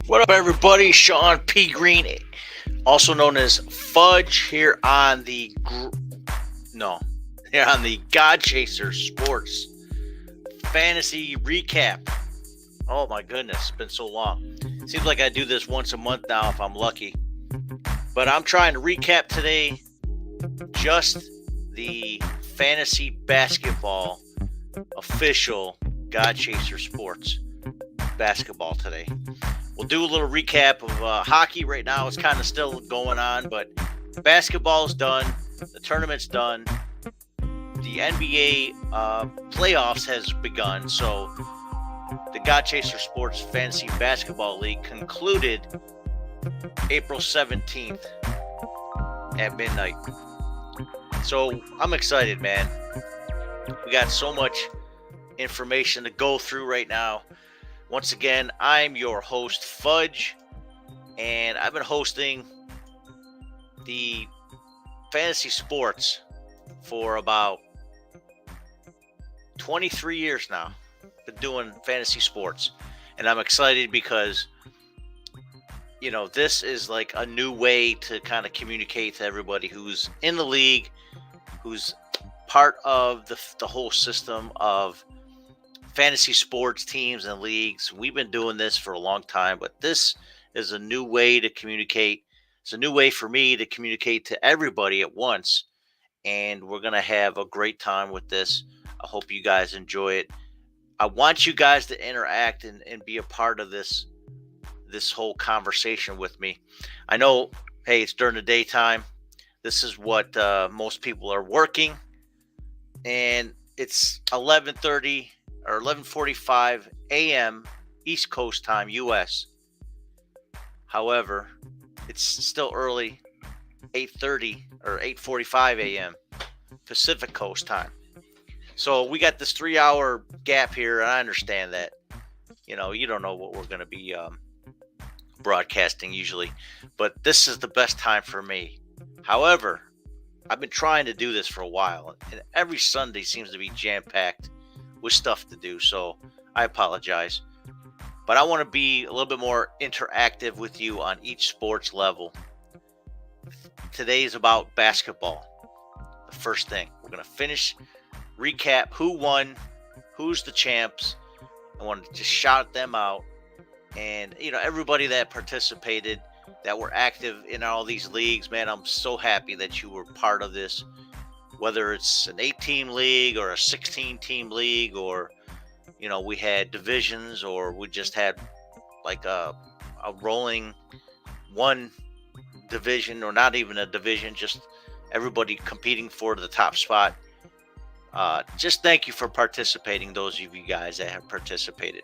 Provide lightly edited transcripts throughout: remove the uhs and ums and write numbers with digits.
What up, everybody? Sean P. Green, also known as Fudge, here on the here on the God Chaser Sports Fantasy Recap. Oh my goodness, it's been so long. Seems like I do this once a month now if I'm lucky. But I'm trying to recap today just the fantasy basketball official God Chaser Sports basketball today. We'll do a little recap of hockey right now. It's kind of still going on, but basketball's done. The tournament's done. The NBA playoffs has begun. So the God Chaser Sports Fantasy Basketball League concluded April 17th at midnight. So I'm excited, man. We got so much information to go through right now. Once again, I'm your host, Fudge, and I've been hosting the fantasy sports for about 23 years now. Been doing fantasy sports, and I'm excited because, this is like a new way to kind of communicate to everybody who's in the league, who's part of the whole system of fantasy sports teams and leagues. We've been doing this for a long time, but this is a new way to communicate. It's a new way for me to communicate to everybody at once, and we're going to have a great time with this. I hope you guys enjoy it. I want you guys to interact and be a part of this whole conversation with me. I know, hey, it's during the daytime. This is what most people are working, and it's 11:30 or 11:45 a.m. East Coast time, U.S. However, it's still early, 8:30 or 8:45 a.m. Pacific Coast time. So we got this 3-hour gap here, and I understand that. You don't know what we're going to be broadcasting usually, but this is the best time for me. However, I've been trying to do this for a while, and every Sunday seems to be jam-packed with stuff to do, so I apologize. But I want to be a little bit more interactive with you on each sports level. Today is about basketball. The first thing, we're going to recap who won, who's the champs. I want to just shout them out. And, everybody that participated, that were active in all these leagues, man, I'm so happy that you were part of this. Whether it's an 8-team league or a 16-team league, or, we had divisions, or we just had like a rolling one division, or not even a division, just everybody competing for the top spot. Just thank you for participating, those of you guys that have participated.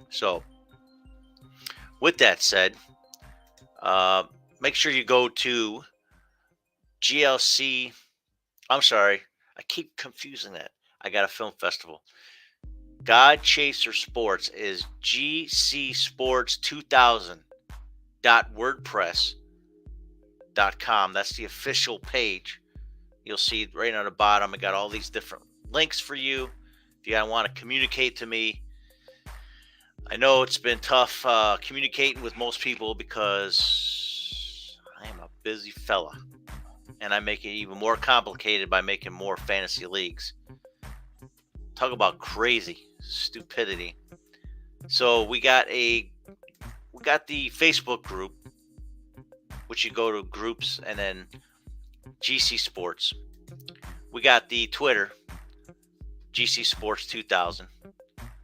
So with that said, make sure you go to GLC. I'm sorry, I keep confusing that. I got a film festival. God Chaser Sports is GCSports2000.wordpress.com. That's the official page. You'll see right on the bottom, I got all these different links for you if you want to communicate to me. I know it's been tough communicating with most people because I am a busy fella. And I make it even more complicated by making more fantasy leagues. Talk about crazy stupidity. So we got the Facebook group, which you go to groups and then GC Sports. We got the Twitter, GC Sports 2000.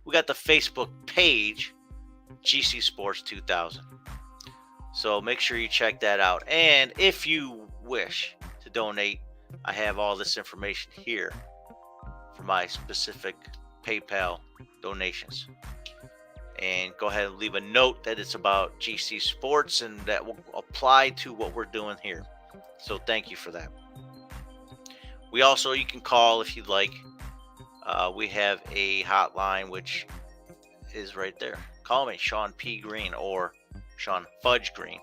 We got the Facebook page, GC Sports 2000. So make sure you check that out. And if you wish to donate, I have all this information here for my specific PayPal donations. And go ahead and leave a note that it's about GC Sports, and that will apply to what we're doing here. So thank you for that. You can call if you'd like. We have a hotline, which is right there. Call me, Sean P. Green, or Sean Fudge Green,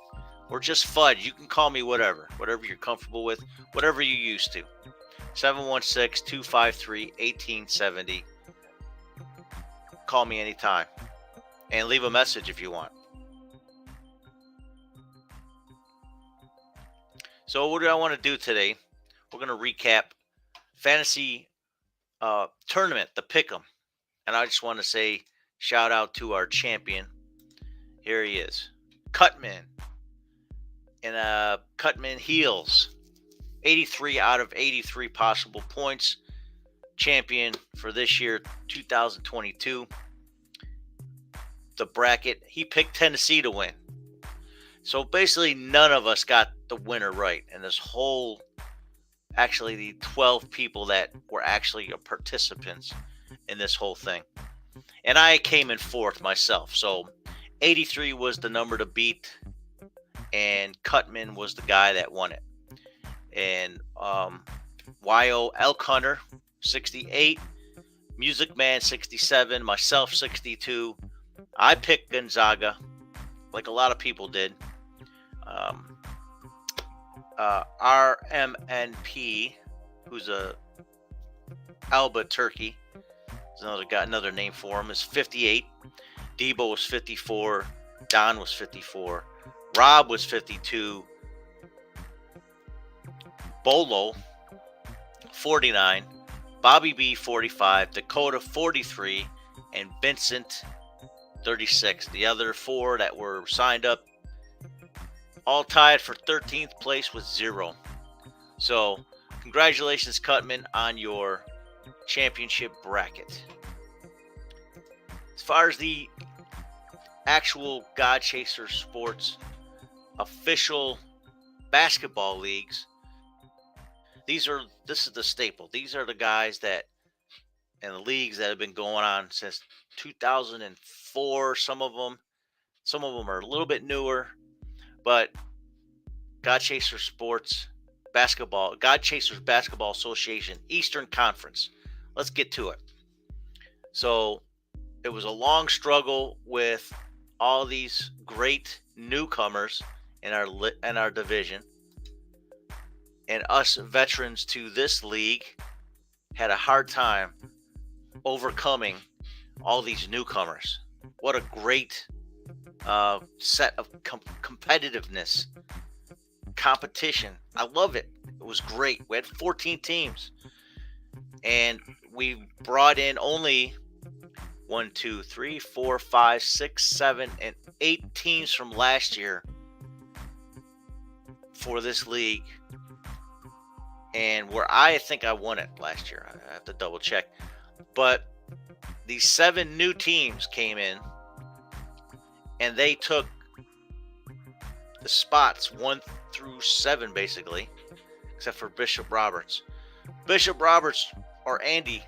or just Fudge. You can call me whatever you're comfortable with, whatever you used to. 716-253-1870. Call me anytime and leave a message if you want. So what do I want to do today? We're going to recap fantasy tournament, the Pick'em. And I just want to say shout out to our champion. Here he is. Cutman. And Cutman Heels. 83 out of 83 possible points. Champion for this year, 2022. The bracket, he picked Tennessee to win. So basically none of us got the winner right. And this whole, actually the 12 people that were actually participants in this whole thing. And I came in fourth myself. So 83 was the number to beat. And Cutman was the guy that won it. And Y.O. Elk Hunter, 68. Music Man, 67. Myself, 62. I picked Gonzaga, like a lot of people did. RMNP, who's a Alba Turkey, is another name for him, is 58. Debo was 54. Don was 54. Rob was 52. Bolo, 49. Bobby B, 45. Dakota, 43. And Vincent, 36. The other four that were signed up all tied for 13th place with 0. So, congratulations, Cutman, on your championship bracket. As far as the actual God Chaser Sports official basketball leagues, this is the staple. These are the guys that, and the leagues that have been going on since 2004. Some of them are a little bit newer, but God Chasers Sports Basketball, God Chasers Basketball Association, Eastern Conference. Let's get to it. So it was a long struggle with all these great newcomers in our division, and us veterans to this league had a hard time overcoming all these newcomers. What a great set of competitiveness, competition. I love it. It was great. We had 14 teams, and we brought in only 1, 2, 3, 4, 5, 6, 7, and 8 teams from last year for this league. And where I think I won it last year, I have to double check. But these 7 new teams came in, and they took the spots 1 through 7, basically, except for Bishop Roberts. Bishop Roberts, or Andy,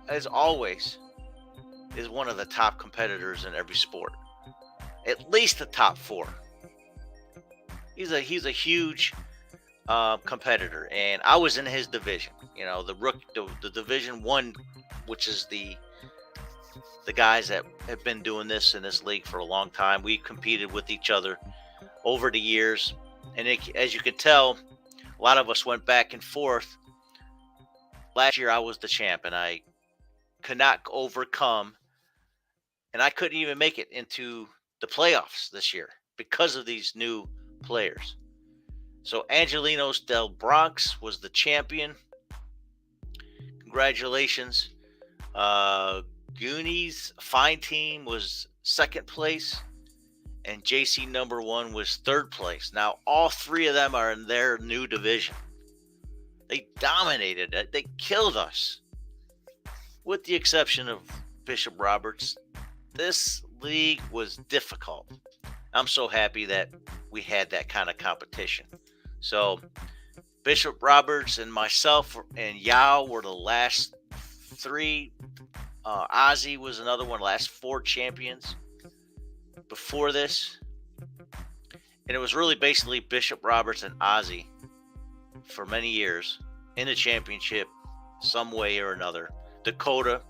as always, is one of the top competitors in every sport. At least the top 4. He's a huge competitor, and I was in his division. You know, the Division 1, which is the guys that have been doing this in this league for a long time. We competed with each other over the years, and as you can tell, a lot of us went back and forth. Last year I was the champ, and I could not overcome, and I couldn't even make it into the playoffs this year because of these new players. So Angelinos del Bronx was the champion. Congratulations. Goonies Fine Team was second place, and JC number 1 was third place. Now all 3 of them are in their new division. They dominated it. They killed us, with the exception of Bishop Roberts. This league was difficult. I'm so happy that we had that kind of competition. So Bishop Roberts and myself and Yao were the last 3. Ozzy was another one, last 4 champions before this. And it was really basically Bishop Roberts and Ozzy for many years in the championship, some way or another. Dakota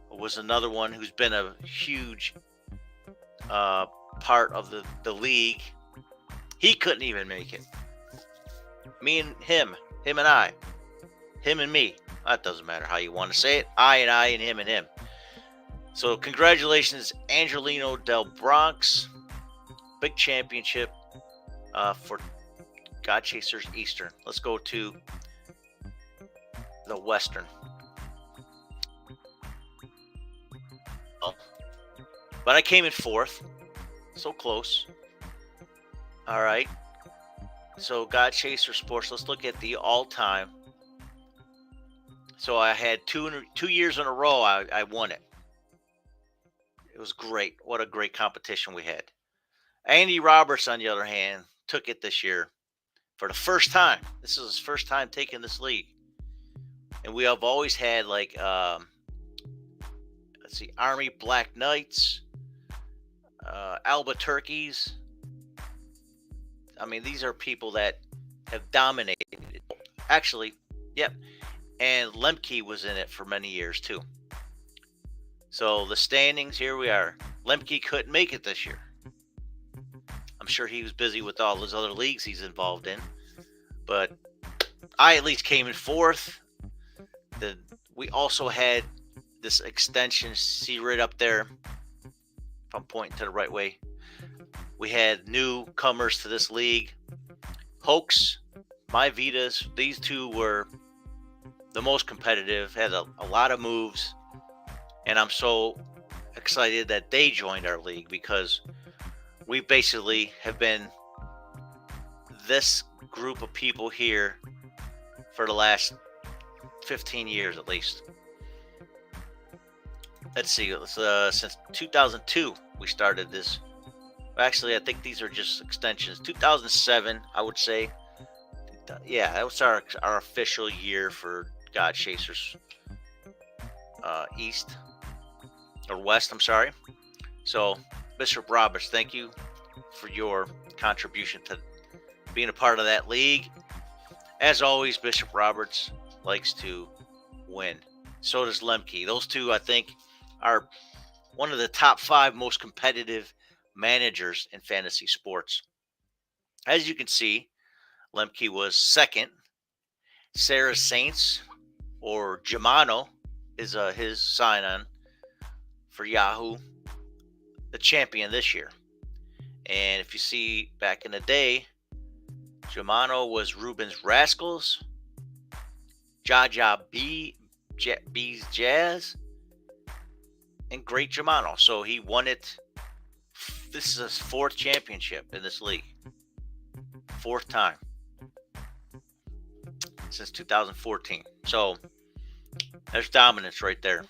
was another one who's been a huge part of the league. He couldn't even make it. Me and him and I, him and me. That doesn't matter how you want to say it. I and him and him. So congratulations, Angelino del Bronx. Big championship for God Chasers Eastern. Let's go to the Western. Oh, but I came in fourth. So close. All right. So God Chaser Sports. Let's look at the all-time. So I had 2 years in a row. I won it. It was great. What a great competition we had. Andy Roberts, on the other hand, took it this year for the first time. This is his first time taking this league, and we have always had like let's see, Army Black Knights, Alba Turkeys. I mean, these are people that have dominated. Actually, yep. And Lemke was in it for many years too. So the standings, here we are. Lemke couldn't make it this year. I'm sure he was busy with all those other leagues he's involved in. But I at least came in fourth. We also had this extension, see right up there, if I'm pointing to the right way. We had newcomers to this league. Hoax, My Vitas, these two were the most competitive, had a lot of moves. And I'm so excited that they joined our league because we basically have been this group of people here for the last 15 years at least. Let's see, since 2002 we started this. Actually, I think these are just extensions. 2007, I would say. Yeah, that was our official year for God Chasers East. Or West, I'm sorry. So, Bishop Roberts, thank you for your contribution to being a part of that league. As always, Bishop Roberts likes to win. So does Lemke. Those two, I think, are one of the top 5 most competitive managers in fantasy sports. As you can see, Lemke was second. Sarah Saints, or Germano, is his sign-on for Yahoo, the champion this year. And if you see back in the day, Germano was Ruben's Rascals, Jaja B's Jazz, and Great Germano. So he won it. This is his 4th championship in this league. 4th time since 2014. So there's dominance right there.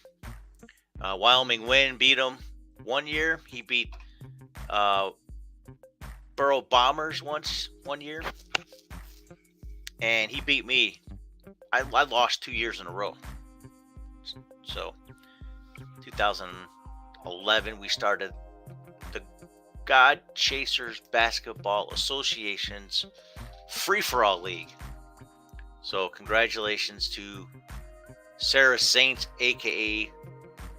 Wyoming Win beat him one year. He beat Borough Bombers one year. And he beat me. I lost 2 years in a row. So 2011 we started the God Chasers Basketball Association's Free-for-All League. So congratulations to Sarah Saints, aka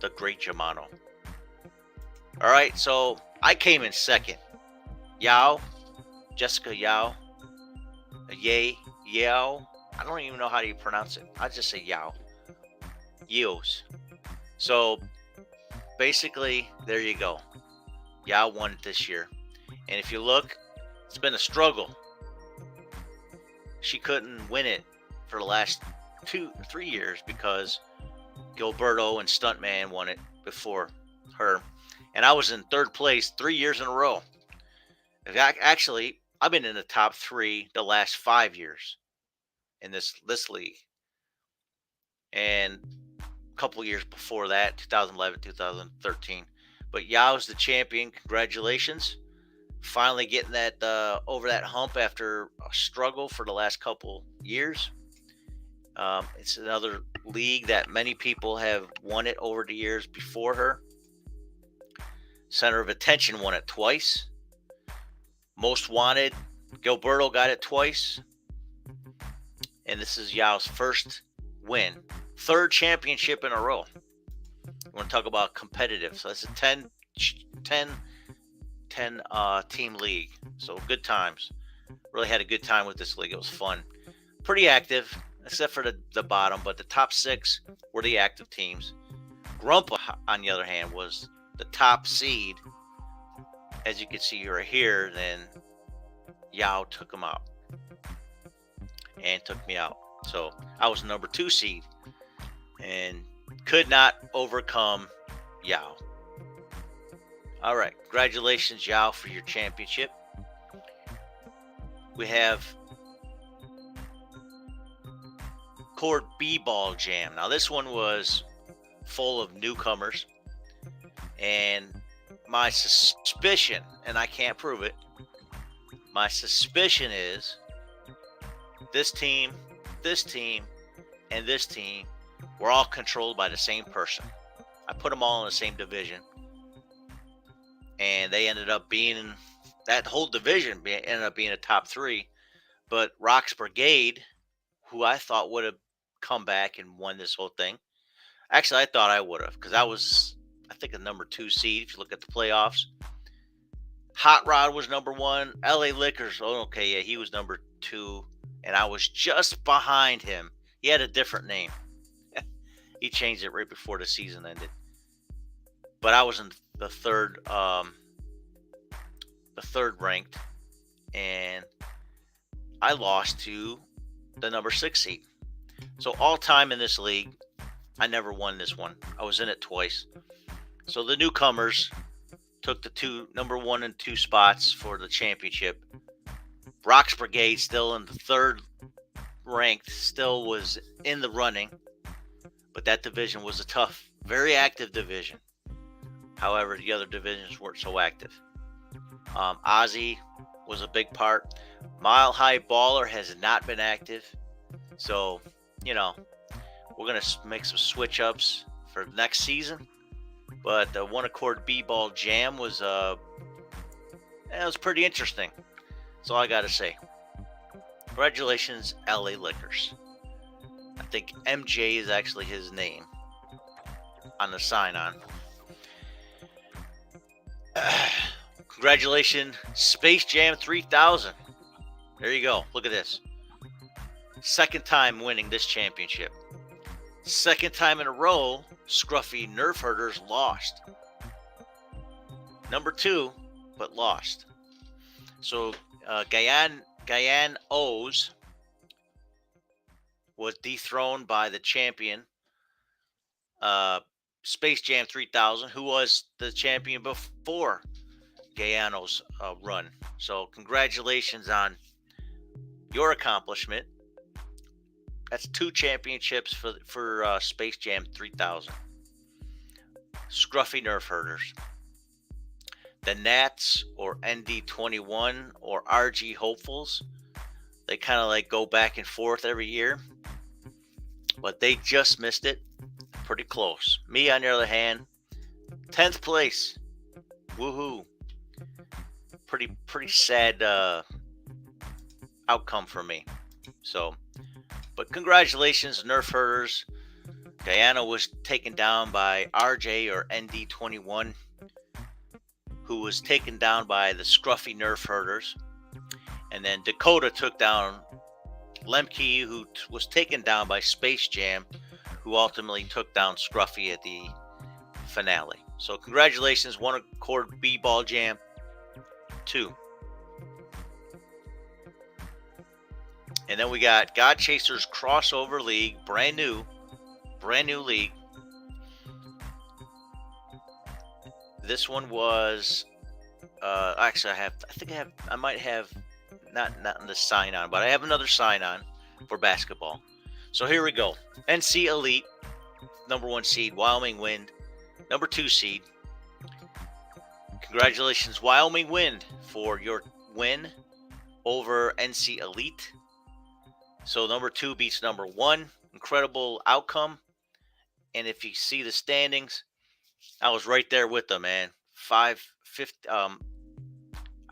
the Great Germano. All right, so I came in second. Yao, Jessica Yao, Yao. I don't even know how you pronounce it. I just say Yao. Yeos. So basically, there you go. Yao won it this year. And if you look, it's been a struggle. She couldn't win it for the last 2-3 years because Gilberto and Stuntman won it before her. And I was in 3rd place 3 years in a row. Actually, I've been in the top 3 the last 5 years in this league. And a couple years before that, 2011, 2013. But Yao's the champion. Congratulations. Finally getting that over that hump after a struggle for the last couple years. It's another league that many people have won it over the years before her. Center of Attention won it twice. Most Wanted, Gilberto got it twice. And this is Yao's first win. 3rd championship in a row. We want to talk about competitive. So that's a 10 team league. So good times. Really had a good time with this league. It was fun. Pretty active, except for the bottom. But the top 6 were the active teams. Grumpa, on the other hand, was the top seed. As you can see right here, then Yao took him out. and took me out. So I was number 2 seed and could not overcome Yao. All right, congratulations, Yao, for your championship. We have Cord B-Ball Jam. Now, this one was full of newcomers, and my suspicion, and I can't prove it, my suspicion is this team, and this team were all controlled by the same person. I put them all in the same division, and they ended up being, that whole division ended up being a top 3. But Rock's Brigade, who I thought would have come back and won this whole thing. Actually, I thought I would have, because I was, I think, a number 2 seed if you look at the playoffs. Hot Rod was number 1. LA Liquors, oh, okay, yeah, he was number 2, and I was just behind him. He had a different name. He changed it right before the season ended. But I was in the third ranked, and I lost to the number 6 seed. So all time in this league, I never won this one. I was in it twice. So the newcomers took the number 1 and 2 spots for the championship. Rock's Brigade, still in the third ranked, still was in the running. But that division was a tough, very active division. However, the other divisions weren't so active. Ozzy was a big part. Mile High Baller has not been active. So, we're going to make some switch ups for next season. But the One Accord B-Ball Jam was pretty interesting. That's all I got to say. Congratulations, LA Liquors. I think MJ is actually his name on the sign-on. Congratulations, Space Jam 3000. There you go. Look at this. Second time winning this championship. Second time in a row, Scruffy Nerf Herders lost. Number 2, but lost. So Guyane O's was dethroned by the champion, Space Jam 3000, who was the champion before Guyano's run. So congratulations on your accomplishment. That's 2 championships for Space Jam 3000. Scruffy Nerf Herders. The Nats, or ND21, or RG Hopefuls, they kind of like go back and forth every year. But they just missed it. Pretty close. Me, on the other hand, 10th place. Woohoo. Pretty sad outcome for me. So, but congratulations, Nerf Herders. Guyana was taken down by RJ, or ND21, who was taken down by the Scruffy Nerf Herders. And then Dakota took down Lemke, who was taken down by Space Jam, who ultimately took down Scruffy at the finale. So congratulations, One Accord B-Ball Jam 2. And then we got God Chasers Crossover League, brand new league. This one was actually I might have not in the sign on, but I have another sign on for basketball. So here we go. NC Elite, number 1 seed, Wyoming Wind, number 2 seed. Congratulations, Wyoming Wind, for your win over NC Elite. So number 2 beats number 1. Incredible outcome. And if you see the standings, I was right there with them, man. I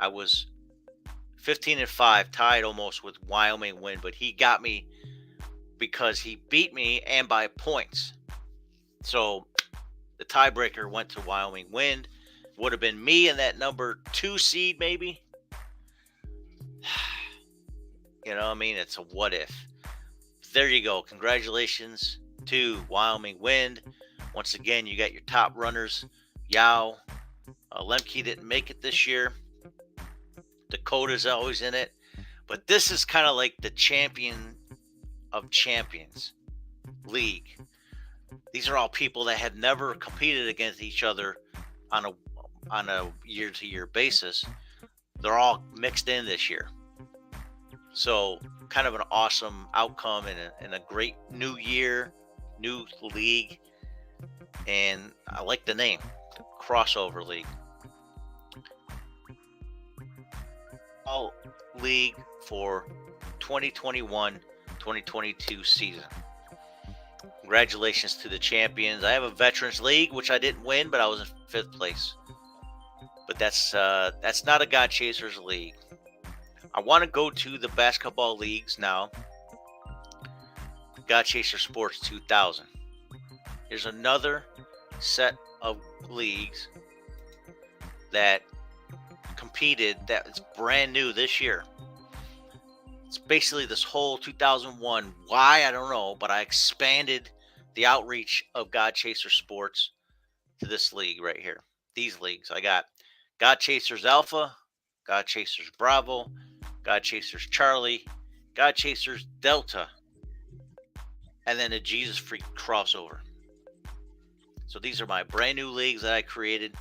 was 15-5, tied almost with Wyoming Wind, but he got me because he beat me and by points. So the tiebreaker went to Wyoming Wind. Would have been me and that number 2 seed, maybe. You know what I mean? It's a what if. There you go. Congratulations to Wyoming Wind. Once again, you got your top runners. Yao. Lemke didn't make it this year. Dakota's always in it. But this is kind of like the champion of Champions League. These are all people that have never competed against each other on a year-to-year basis. They're all mixed in this year. So kind of an awesome outcome and a great new year, new league. And I like the name, the Crossover League. All league for 2021-2022 season. Congratulations to the champions. I have a Veterans League, which I didn't win, but I was in 5th place. But that's not a God Chasers League. I want to go to the basketball leagues now. God Chaser Sports 2000. Here's another set of leagues that competed that is brand new this year. It's basically this whole 2001. Why? I don't know, but I expanded the outreach of God Chaser Sports to this league right here. These leagues. I got God Chasers Alpha, God Chasers Bravo, God Chasers Charlie, God Chasers Delta, and then a Jesus Freak crossover. So these are my brand new leagues that I created.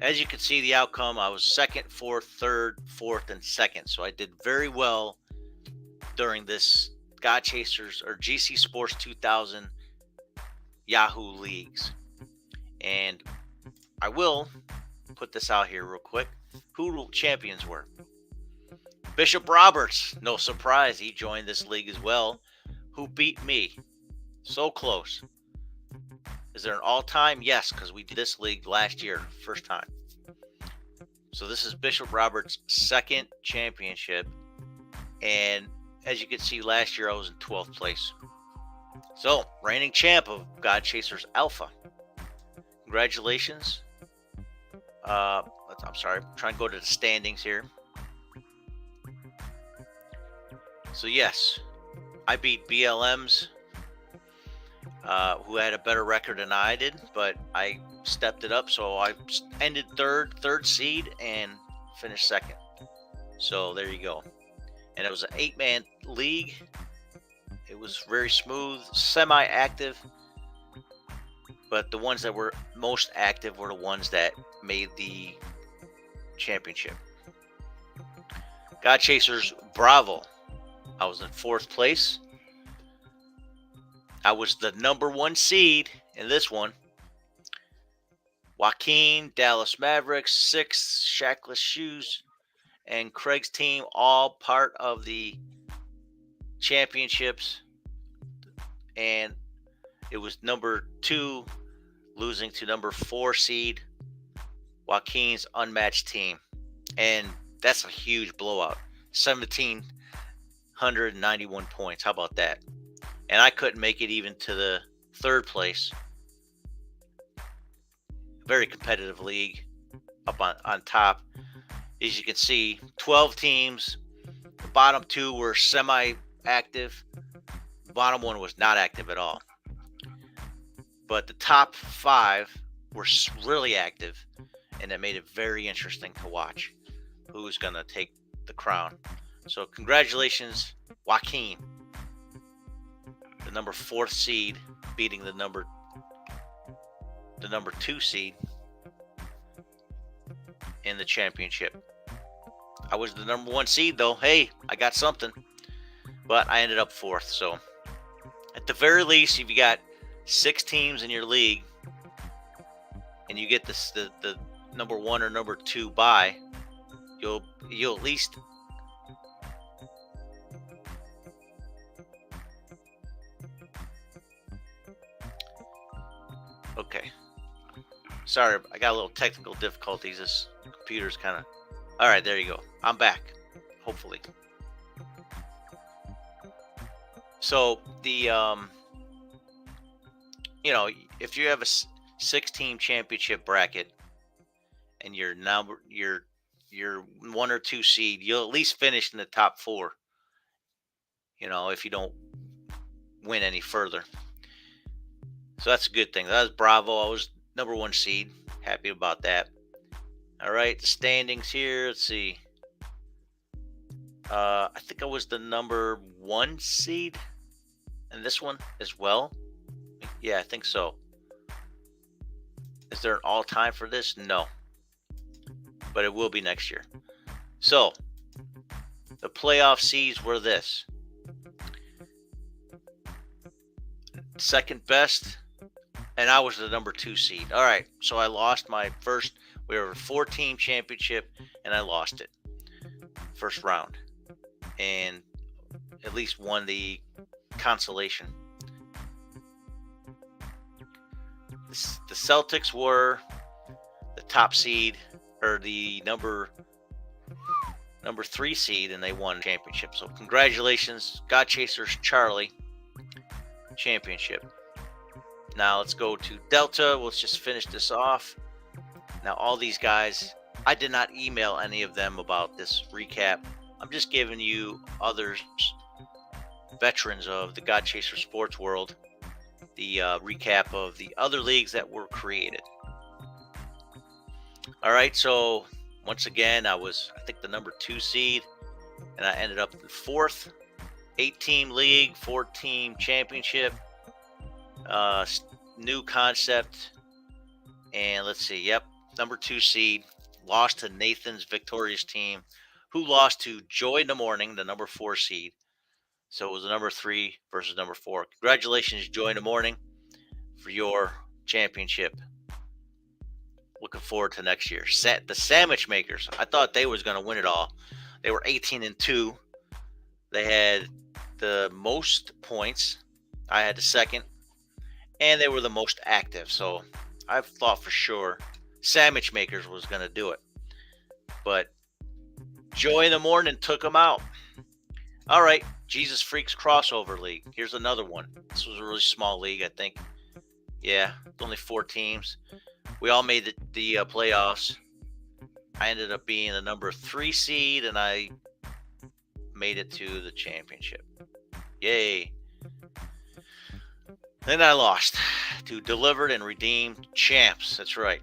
As you can see, the outcome, I was 2nd, 4th, 3rd, 4th, and 2nd. So I did very well during this God Chasers or GCSports 2000 Yahoo leagues. And I will put this out here real quick. Who the champions were? Bishop Roberts, no surprise, he joined this league as well. Who beat me? So close. Is there an all-time? Yes, because we did this league last year, first time. So this is Bishop Roberts' 2nd championship. And as you can see, last year I was in 12th place. So, reigning champ of God Chasers Alpha. Congratulations. I'm sorry, I'm trying to go to the standings here. So yes, I beat BLM's, who had a better record than I did, but I stepped it up. So I ended third seed, and finished 2nd. So there you go. And it was an 8-man league. It was very smooth, semi-active. But the ones that were most active were the ones that made the championship. God Chasers Bravo. I was in 4th place. I was the number 1 seed in this one. Joaquin, Dallas Mavericks, 6 Shackless Shoes, and Craig's team, all part of the championships. And it was number 2 losing to number 4 seed Joaquin's unmatched team. And that's a huge blowout. 1,791 points. How about that? And I couldn't make it even to the 3rd place. Very competitive league up on top. As you can see, 12 teams. The bottom 2 were semi-active. The bottom 1 was not active at all. But the top 5 were really active, and it made it very interesting to watch who's going to take the crown. So congratulations, Joaquin, the number 4th seed, beating the number 2 seed in the championship. I was the number 1 seed, though. Hey, I got something. But I ended up 4th. So at the very least, if you got 6 teams in your league and you get the number 1 or number 2 bye, you'll at least okay. Sorry, I got a little technical difficulties. This computer's kind of... All right, there you go. I'm back, hopefully. So the if you have a 6-team championship bracket and you're 1 or 2 seed, you'll at least finish in the top 4. If you don't win any further. So that's a good thing. That was Bravo. I was number 1 seed. Happy about that. All right, the standings here. Let's see. I think I was the number 1 seed in this one as well. Yeah, I think so. Is there an all-time for this? No, but it will be next year. So the playoff seeds were this: second best, and I was the number 2 seed. All right, so I lost my first. We were a 4-team championship, and I lost it first round, and at least won the consolation. The Celtics were the top seed, or the number 3 seed, and they won championship. So congratulations, God Chasers Charlie, championship. Now let's go to Delta. Let's just finish this off. Now all these guys, I did not email any of them about this recap. I'm just giving you others, veterans of the God Chaser sports world, the recap of the other leagues that were created. All right, so once again, I think the number 2 seed, and I ended up the 4th, 8-team league, 4-team championship, new concept, and let's see, yep, number 2 seed, lost to Nathan's victorious team, who lost to Joy in the Morning, the number 4 seed. So it was the number 3 versus number 4. Congratulations, Joy in the Morning, for your championship. Looking forward to next year. The Sandwich Makers. I thought they was going to win it all. They were 18-2. They had the most points. I had the second, and they were the most active. So I thought for sure Sandwich Makers was going to do it, but Joy in the Morning took them out. All right, Jesus Freaks Crossover League. Here's another one. This was a really small league, I think. Yeah, only 4 teams. We all made the playoffs. I ended up being the number 3 seed, and I made it to the championship. Yay. Then I lost to Delivered and Redeemed Champs. That's right.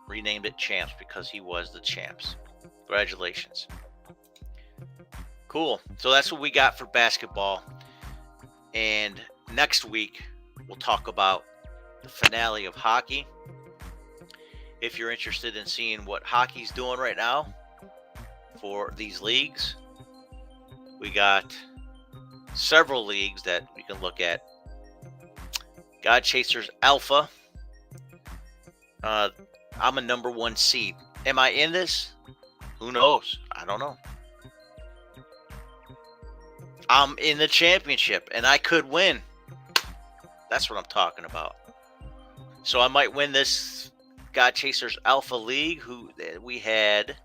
Renamed it Champs because he was the champs. Congratulations. Cool. So that's what we got for basketball. And next week, we'll talk about the finale of hockey. If you're interested in seeing what hockey's doing right now for these leagues, we got several leagues that we can look at. God Chasers Alpha. I'm a number 1 seed. Am I in this? Who knows? I don't know. I'm in the championship, and I could win. That's what I'm talking about. So I might win this God Chasers Alpha League. We had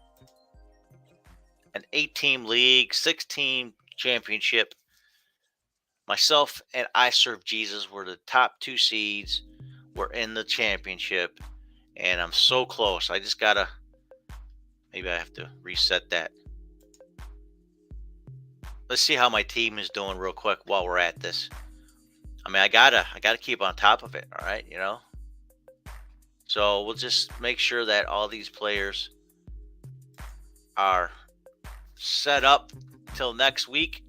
an 8-team league, 6-team championship. Myself and I Serve Jesus were the top 2 seeds. We're in the championship, and I'm so close. I just gotta. Maybe I have to reset that. Let's see how my team is doing real quick while we're at this. I mean, I gotta keep on top of it. All right, So we'll just make sure that all these players are set up till next week.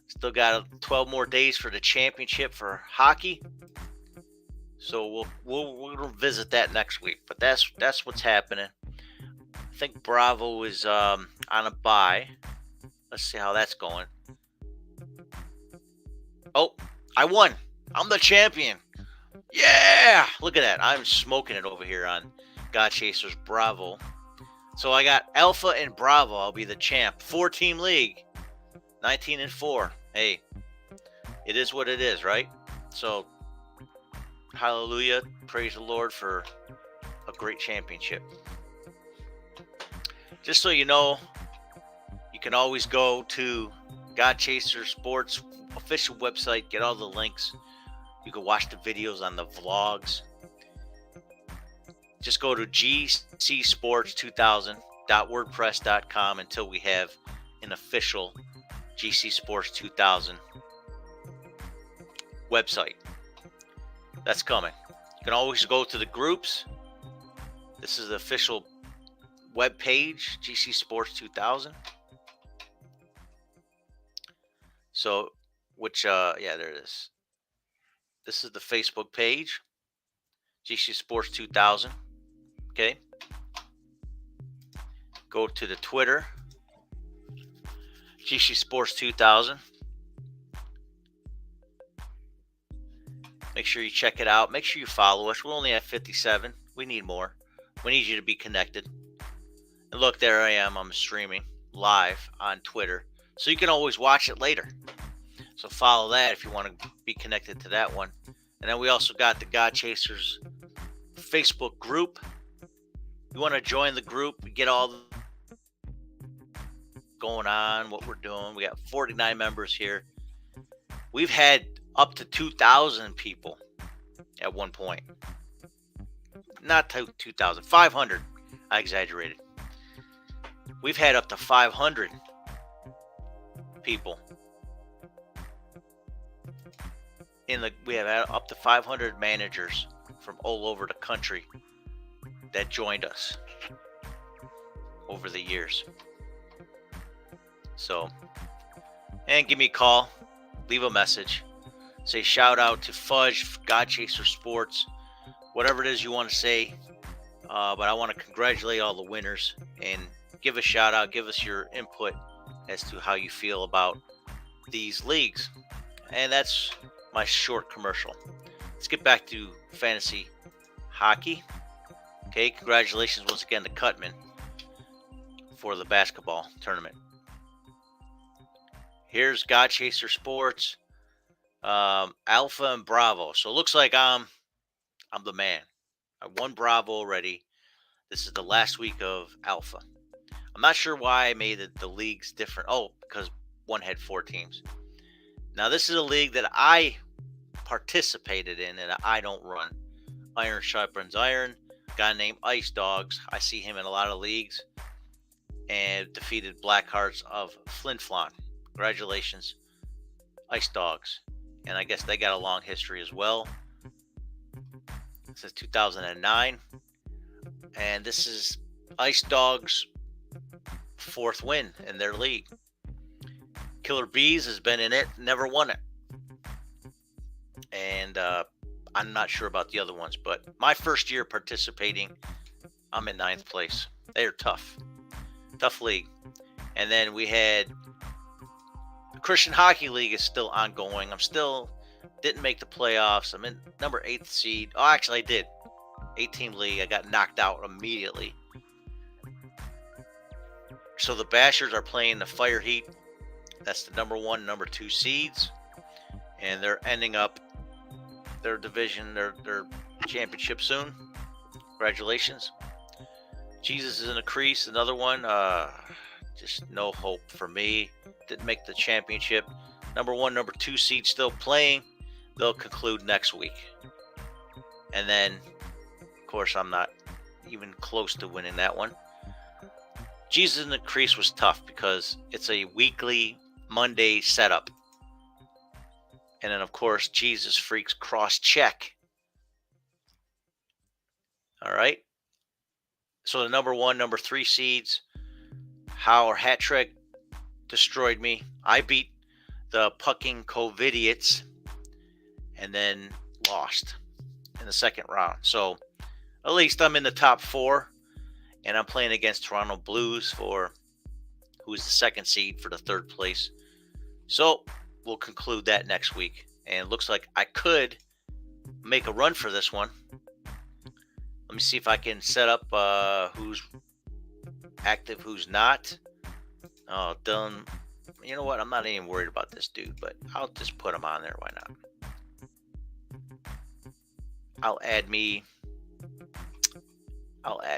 Still got 12 more days for the championship for hockey. So we'll revisit that next week. But that's what's happening. I think Bravo is on a bye. Let's see how that's going. Oh, I won. I'm the champion. Yeah! Look at that. I'm smoking it over here on God Chasers Bravo. So I got Alpha and Bravo. I'll be the champ. 4-team league. 19-4. Hey, it is what it is, right? So, hallelujah. Praise the Lord for a great championship. Just so you know, you can always go to God Chaser Sports official website, get all the links. You can watch the videos on the vlogs. Just go to GCSports2000.wordpress.com until we have an official GC Sports 2000 website. That's coming. You can always go to the groups. This is the official web page, GC Sports 2000. So, yeah, there it is. This is the Facebook page, GC Sports 2000. Okay. Go to the Twitter, GC Sports 2000. Make sure you check it out. Make sure you follow us. We're only at 57. We need more. We need you to be connected. And look, there I am. I'm streaming live on Twitter. So you can always watch it later. So follow that if you want to be connected to that one. And then we also got the God Chasers Facebook group. You want to join the group, get all going on, what we're doing. We got 49 members here. We've had up to 2,000 people at one point. Not 2,000, 500. I exaggerated. We've had up to 500 people. We have had up to 500 managers from all over the country that joined us over the years. So, and give me a call, leave a message, say shout out to Fudge, God Chaser Sports, whatever it is you want to say. But I want to congratulate all the winners and give a shout out, give us your input as to how you feel about these leagues. And that's my short commercial. Let's get back to fantasy hockey. Okay, congratulations once again to Cutman for the basketball tournament. Here's God Chaser Sports, Alpha and Bravo. So it looks like I'm the man. I won Bravo already. This is the last week of Alpha. I'm not sure why I made the leagues different. Oh, because one had 4 teams. Now this is a league that I participated in and I don't run. Iron sharpens iron. A guy named Ice Dogs. I see him in a lot of leagues. And defeated Blackhearts of Flin Flon. Congratulations, Ice Dogs. And I guess they got a long history as well. Since 2009. And this is Ice Dogs' 4th win in their league. Killer Bees has been in it, never won it. And I'm not sure about the other ones, but my first year participating, I'm in 9th place. They're tough. Tough league. And then we had the Christian Hockey League is still ongoing. Didn't make the playoffs. I'm in number 8th seed. Oh, actually I did. 8-team league. I got knocked out immediately. So the Bashers are playing the Fire Heat. That's the number 1, number 2 seeds. And they're ending up their division, their championship soon. Congratulations. Jesus is in a crease. Another one. Just no hope for me. Didn't make the championship. Number 1, number 2 seed still playing. They'll conclude next week. And then, of course, I'm not even close to winning that one. Jesus in the crease was tough because it's a weekly Monday setup. And then, of course, Jesus Freaks cross-check. All right. So the number 1, number 3 seeds, Howard Hat-Trick destroyed me. I beat the Pucking Covidiots and then lost in the second round. So at least I'm in the top 4. And I'm playing against Toronto Blues who's the 2nd seed for the 3rd place. So we'll conclude that next week. And it looks like I could make a run for this one. Let me see if I can set up who's active, who's not. Oh, Dylan. You know what? I'm not even worried about this dude, but I'll just put him on there. Why not? I'll add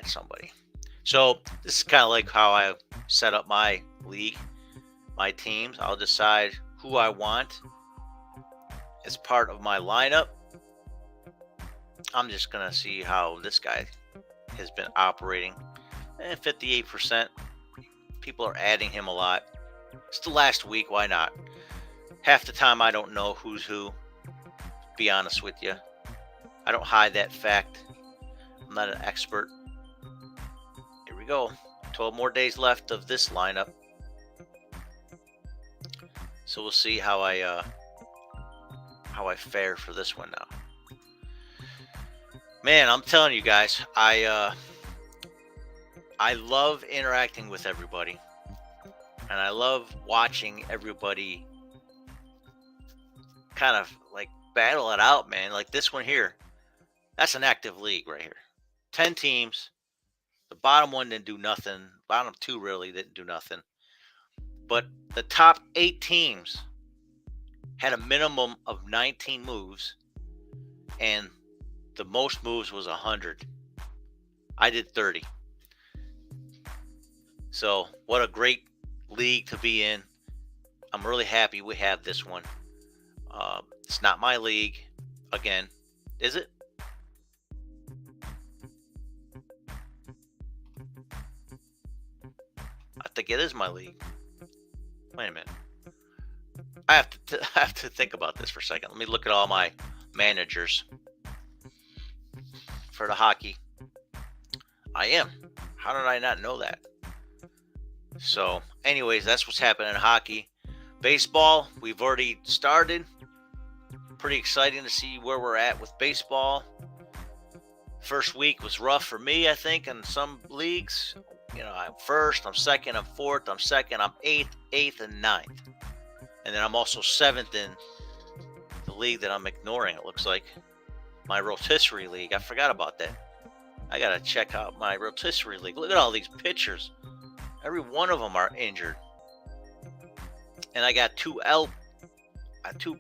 somebody. So this is kind of like how I set up my league, my teams. I'll decide who I want as part of my lineup. I'm just going to see how this guy has been operating. 58%. People are adding him a lot. It's the last week. Why not? Half the time I don't know who's who. Be honest with you. I don't hide that fact. I'm not an expert. Here we go. 12 more days left of this lineup. So we'll see how I fare for this one now. Man, I'm telling you guys, I love interacting with everybody, and I love watching everybody kind of like battle it out, man. Like this one here, that's an active league right here. 10 teams. The bottom one didn't do nothing. Bottom two really didn't do nothing. But the top 8 teams had a minimum of 19 moves, and the most moves was 100. I did 30. So what a great league to be in. I'm really happy we have this one. It's not my league. Again, is it? I think it is my league. Wait a minute. I have to think about this for a second. Let me look at all my managers for the hockey. I am. How did I not know that? So, anyways, that's what's happening in hockey. Baseball, we've already started. Pretty exciting to see where we're at with baseball. First week was rough for me, I think, in some leagues. You know, I'm first, I'm second, I'm fourth, I'm second, I'm eighth, and ninth. And then I'm also seventh in the league that I'm ignoring, it looks like. My rotisserie league. I forgot about that. I got to check out my rotisserie league. Look at all these pitchers. Every one of them are injured. And I got two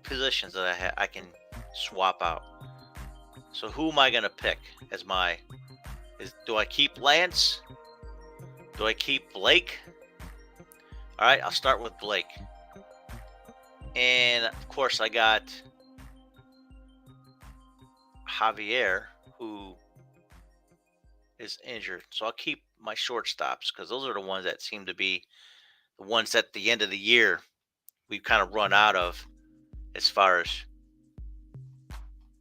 positions that I can swap out. So who am I going to pick as my... do I keep Lance? Do I keep Blake? All right, I'll start with Blake. And, of course, I got Javier, who is injured. So I'll keep my shortstops because those are the ones that seem to be the ones at the end of the year we've kind of run out of as far as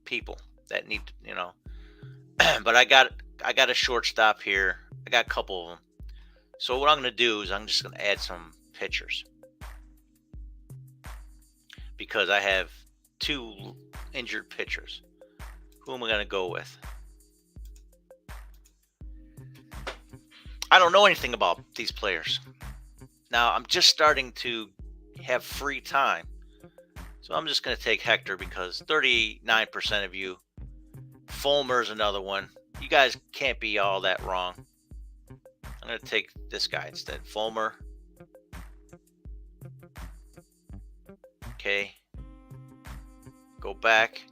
people that need, you know. But I got a shortstop here. I got a couple of them. So what I'm going to do is I'm just going to add some pitchers because I have 2 injured pitchers. Who am I going to go with? I don't know anything about these players. Now, I'm just starting to have free time. So I'm just going to take Hector because 39% of you. Fulmer's another one. You guys can't be all that wrong. I'm going to take this guy instead. Fulmer. Okay. Go back.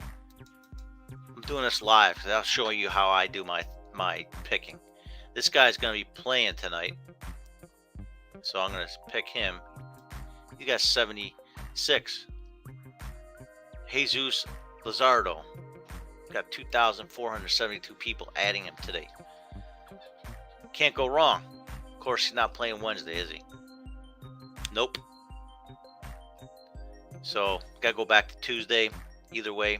I'm doing this live because I'll show you how I do my picking. This guy's going to be playing tonight. So I'm going to pick him. He got 76. Jesus Luzardo. Got 2,472 people adding him today. Can't go wrong. Of course, he's not playing Wednesday, is he? Nope. So, got to go back to Tuesday. Either way.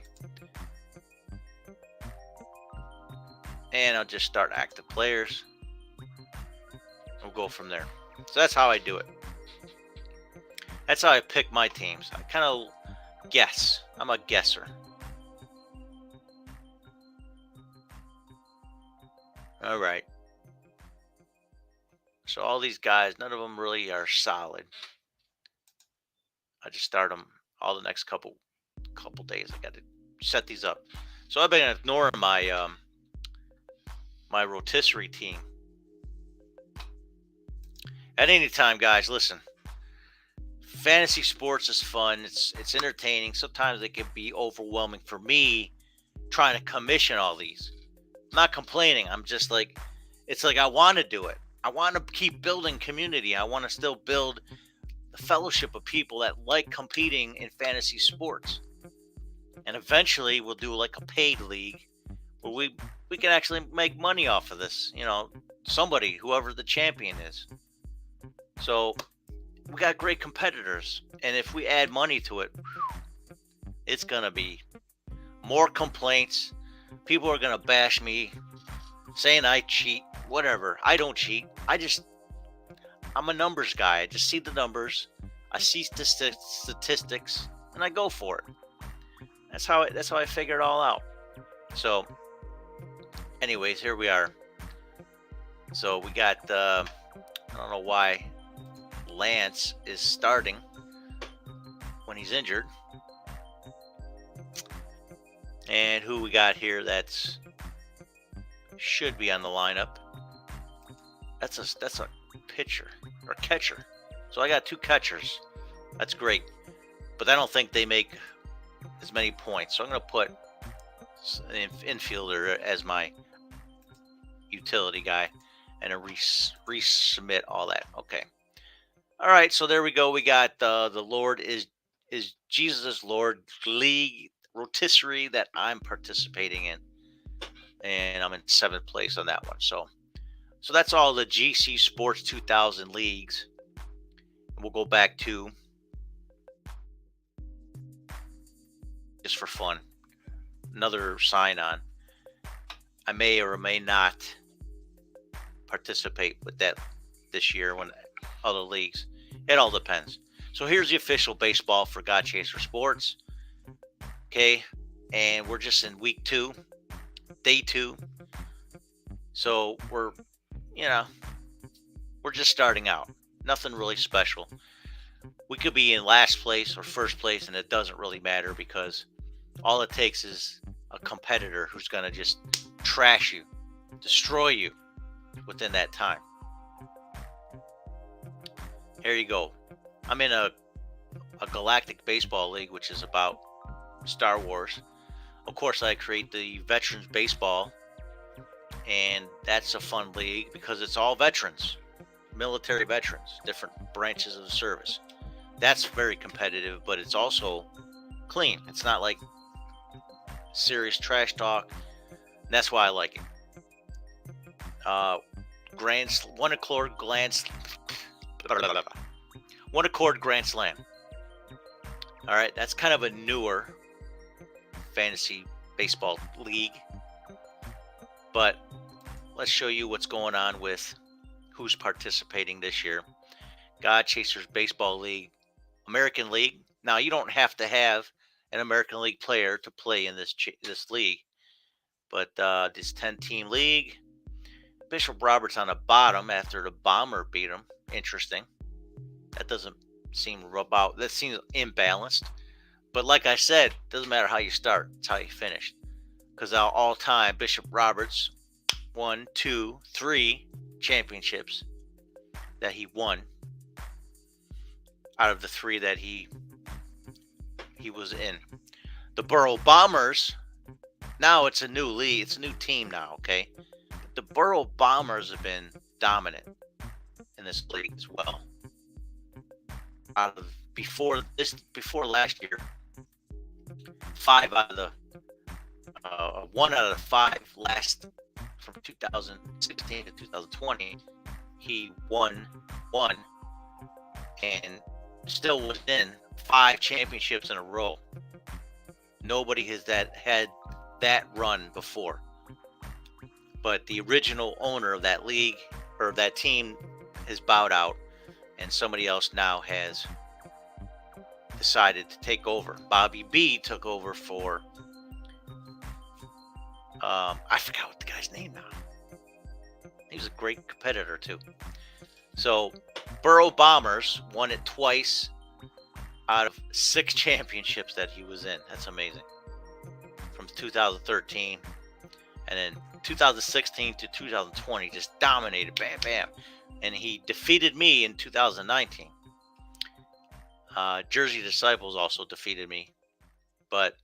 And I'll just start active players. We'll go from there. So that's how I do it. That's how I pick my teams. I kind of guess. I'm a guesser. All right. So all these guys, none of them really are solid. I just start them all the next couple days. I got to set these up. So I've been ignoring my my rotisserie team. At any time, guys, listen. Fantasy sports is fun. It's entertaining. Sometimes it can be overwhelming for me trying to commission all these. I'm not complaining. I'm just like, it's like I want to do it. I want to keep building community. I want to still build the fellowship of people that like competing in fantasy sports. And eventually we'll do like a paid league where we can actually make money off of this. You know, somebody, whoever the champion is. So we got great competitors. And if we add money to it, it's going to be more complaints. People are going to bash me, saying I cheat, whatever. I don't cheat. I'm a numbers guy. I just see the numbers. I see statistics, and I go for it. That's how I figure it all out. So, anyways, here we are. So we got I don't know why Lance is starting when he's injured. And who we got here that's should be on the lineup. That's a pitcher or catcher. So I got 2 catchers. That's great. But I don't think they make as many points. So I'm going to put an infielder as my utility guy and resubmit all that. Okay. All right, so there we go. We got the Lord is Jesus Lord League rotisserie that I'm participating in, and I'm in 7th place on that one. So that's all the GCSports 2000 leagues. And we'll go back to just for fun another sign on. I may or may not participate with that this year when other leagues. It all depends. So here's the official baseball for GCSports. Okay, and we're just in week 2, day 2. So we're just starting out. Nothing really special. We could be in last place or first place, and it doesn't really matter because all it takes is a competitor who's going to just trash you, destroy you within that time. Here you go. I'm in a galactic baseball league, which is about Star Wars. Of course, I create the veterans baseball, and that's a fun league because it's all veterans, military veterans, different branches of the service. That's very competitive, but it's also clean. It's not like serious trash talk. And that's why I like it. One Accord Grand Slam. All right, that's kind of a newer fantasy baseball league, but let's show you what's going on with who's participating this year. God Chasers Baseball League, American League. Now you don't have to have an American League player to play in this league, but this 10-team league. Bishop Roberts on the bottom after the Bomber beat him. Interesting. That doesn't seem about. That seems imbalanced. But like I said, doesn't matter how you start; it's how you finish. Because all time, Bishop Roberts 1, 2, 3 championships that he won out of the 3 that he was in. The Borough Bombers. Now it's a new league. It's a new team now. Okay. The Borough Bombers have been dominant in this league as well. Before last year, 1 out of the 5 last from 2016 to 2020, he won and still was in 5 championships in a row. Nobody has had that run before. But the original owner of that league or that team has bowed out, and somebody else now has decided to take over. Bobby B took over for I forgot what the guy's name now. He was a great competitor too. So Borough Bombers won it twice out of 6 championships that he was in. That's amazing. From 2013 and then 2016 to 2020, just dominated, bam, bam. And he defeated me in 2019. Jersey Disciples also defeated me. But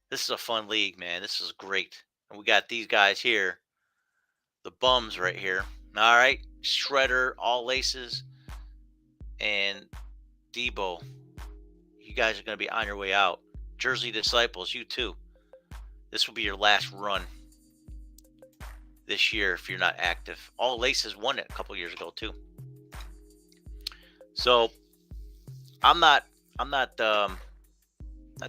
this is a fun league, man. This is great. And we got these guys here, the bums right here. All right, Shredder, All Laces, and Debo. You guys are going to be on your way out. Jersey Disciples, you too. This will be your last run this year if you're not active. All Laces won it a couple years ago too. So I'm not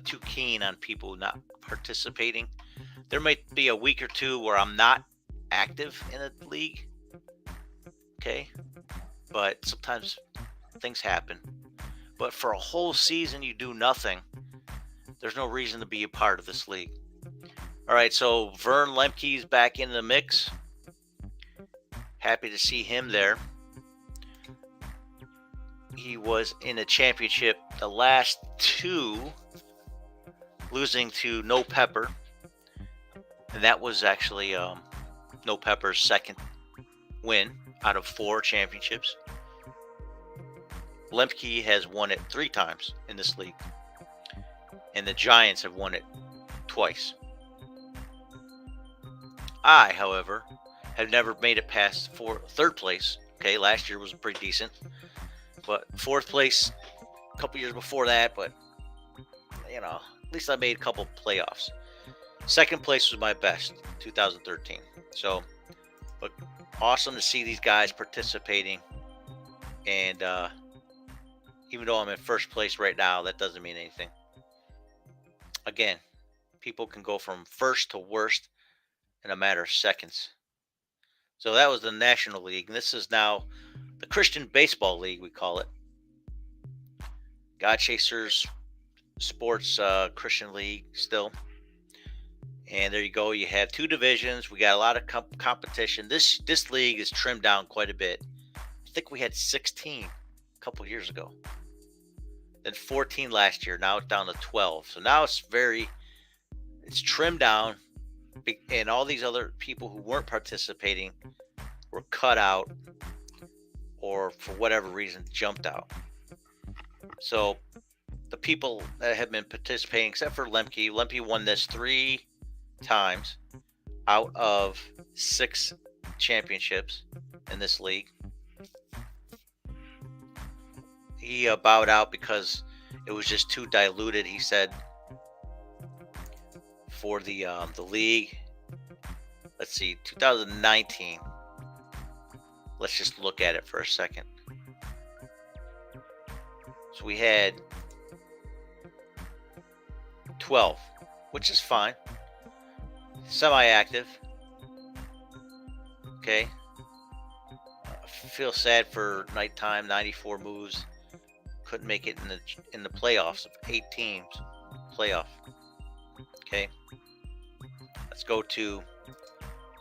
too keen on people not participating. There might be a week or two where I'm not active in a league. Okay, but sometimes things happen. But for a whole season, you do nothing. There's no reason to be a part of this league. All right, so Vern Lemke's back in the mix. Happy to see him there. He was in a championship the last two, losing to No Pepper. And that was actually No Pepper's second win out of 4 championships. Lemke has won it 3 times in this league. And the Giants have won it twice. I, however, have never made it past 3rd place. Okay, last year was pretty decent. But 4th place a couple years before that. But, at least I made a couple playoffs. 2nd place was my best, 2013. So, but awesome to see these guys participating. And even though I'm in 1st place right now, that doesn't mean anything. Again, people can go from 1st to worst in a matter of seconds. So that was the National League. And this is now the Christian Baseball League, we call it. God Chasers Sports Christian League still. And there you go. You have 2 divisions. We got a lot of competition. This league is trimmed down quite a bit. I think we had 16 a couple years ago. Then 14 last year. Now it's down to 12. So now it's trimmed down. And all these other people who weren't participating were cut out or for whatever reason jumped out. So the people that have been participating, except for Lemke won this 3 times out of 6 championships in this league. He bowed out because it was just too diluted, he said, for the league. Let's see, 2019. Let's just look at it for a second. So we had 12, which is fine. Semi-active. Okay. I feel sad for Nighttime. 94 moves. Couldn't make it in the playoffs of 8 teams. Playoff. Okay. Let's go to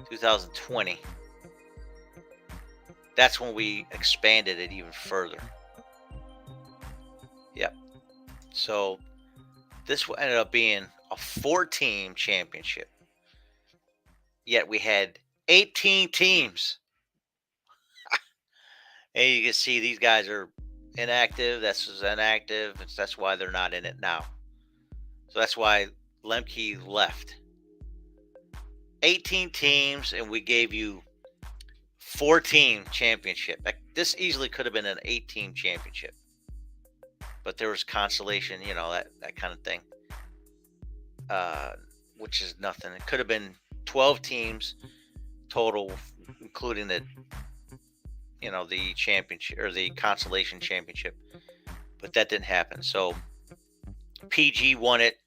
2020. That's when we expanded it even further. Yep. So this ended up being a 4-team championship. Yet we had 18 teams. And you can see these guys are inactive. This is inactive. That's why they're not in it now. So that's why Lemke left. 18 teams, and we gave you 4-team championship. This easily could have been an 8-team championship. But there was consolation, that kind of thing. Which is nothing. It could have been 12 teams total, including the championship or the consolation championship. But that didn't happen. So PG won it.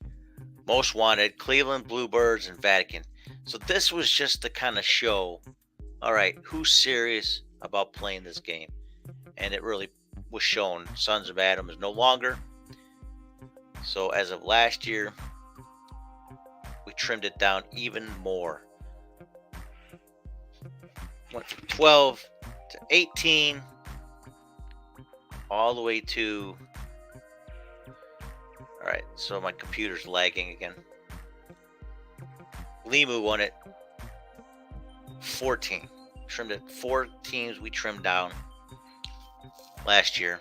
Most Wanted, Cleveland Bluebirds, and Vatican. So this was just to kind of show, all right, who's serious about playing this game. And it really was shown. Sons of Adam is no longer. So as of last year, we trimmed it down even more. Went from 12 to 18, all the way to... All right, so my computer's lagging again. Limu won it 14. Trimmed it 4 teams we trimmed down last year.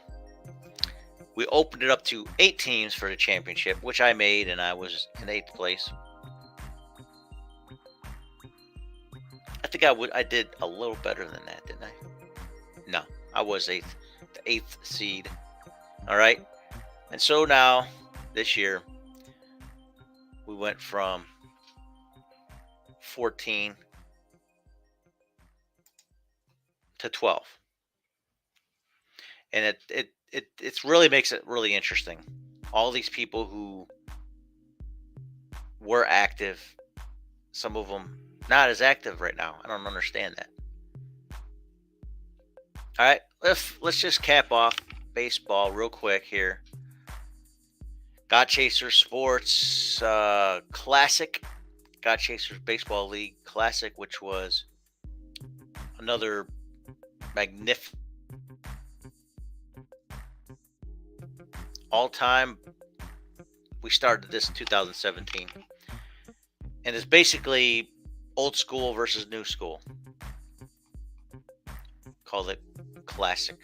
We opened it up to 8 teams for the championship, which I made, and I was in 8th place. I think I did a little better than that, didn't I? No, I was 8th, the 8th seed. All right, and so now this year we went from 14 to 12, and it really makes it really interesting. All these people who were active, some of them not as active right now. I don't understand that. All right, let's just cap off baseball real quick here. GCSports Classic, God Chasers Baseball League Classic, which was another magnificent all-time. We started this in 2017, and it's basically old school versus new school. Called it Classic.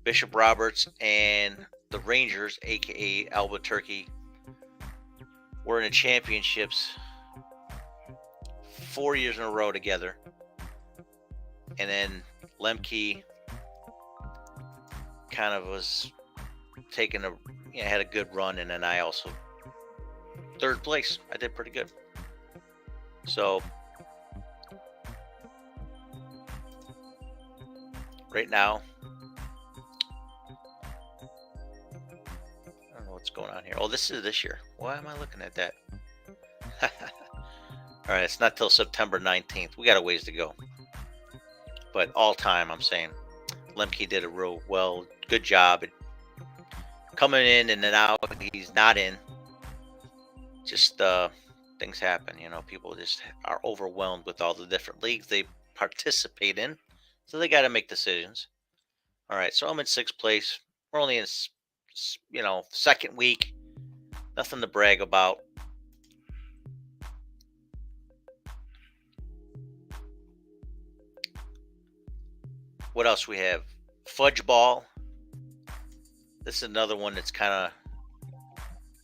Bishop Roberts and the Rangers, aka Albuquerque, were in the championships 4 years in a row together. And then Lemke kind of was taking had a good run, and then I also third place. I did pretty good. So right now, I don't know what's going on here. Oh, this is this year. Why am I looking at that? All right, it's not till September 19th. We got a ways to go. But all time, I'm saying, Lemke did a real good job at coming in and then out. He's not in. Just things happen, people just are overwhelmed with all the different leagues they participate in. So they got to make decisions. All right, so I'm in 6th place. We're only in, second week. Nothing to brag about. What else we have? Fudge Ball. This is another one that's kind of